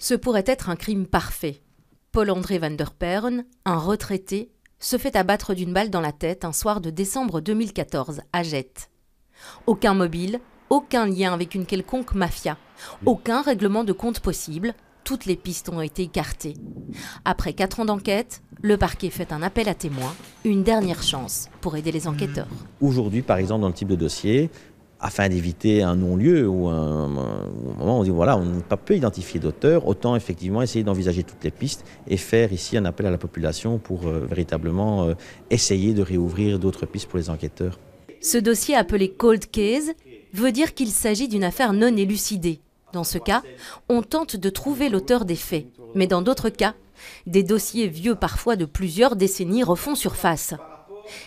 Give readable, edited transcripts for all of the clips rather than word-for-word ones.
Ce pourrait être un crime parfait. Paul-André van der Peeren, un retraité, se fait abattre d'une balle dans la tête un soir de décembre 2014 à Jette. Aucun mobile, aucun lien avec une quelconque mafia, aucun règlement de compte possible, toutes les pistes ont été écartées. Après 4 ans d'enquête, le parquet fait un appel à témoins, une dernière chance pour aider les enquêteurs. Aujourd'hui, par exemple, dans le type de dossier, afin d'éviter un non-lieu ou un moment où on dit voilà, on n'a pas pu identifier d'auteur, autant effectivement essayer d'envisager toutes les pistes et faire ici un appel à la population pour véritablement essayer de réouvrir d'autres pistes pour les enquêteurs. Ce dossier appelé Cold Case veut dire qu'il s'agit d'une affaire non élucidée. Dans ce cas, on tente de trouver l'auteur des faits. Mais dans d'autres cas, des dossiers vieux parfois de plusieurs décennies refont surface.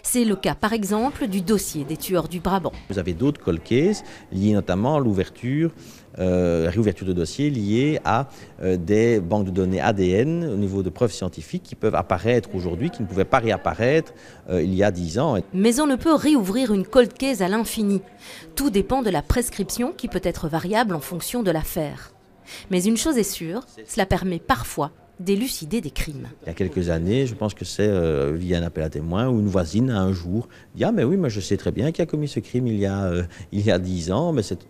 C'est le cas par exemple du dossier des tueurs du Brabant. Vous avez d'autres cold cases liés notamment à l'ouverture, la réouverture de dossiers liés à des banques de données ADN au niveau de preuves scientifiques qui peuvent apparaître aujourd'hui, qui ne pouvaient pas réapparaître il y a 10 ans. Mais on ne peut réouvrir une cold case à l'infini. Tout dépend de la prescription qui peut être variable en fonction de l'affaire. Mais une chose est sûre, cela permet parfois d'élucider des crimes. Il y a quelques années, je pense que c'est via un appel à témoins où une voisine un jour dit « Ah mais oui, mais je sais très bien qui a commis ce crime il y a 10 ans, mais cette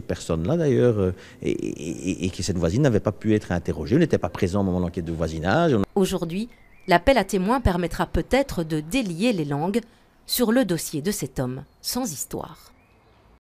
personne-là d'ailleurs, et que cette voisine n'avait pas pu être interrogée, n'était pas présent au moment de l'enquête de voisinage. » Aujourd'hui, l'appel à témoins permettra peut-être de délier les langues sur le dossier de cet homme sans histoire.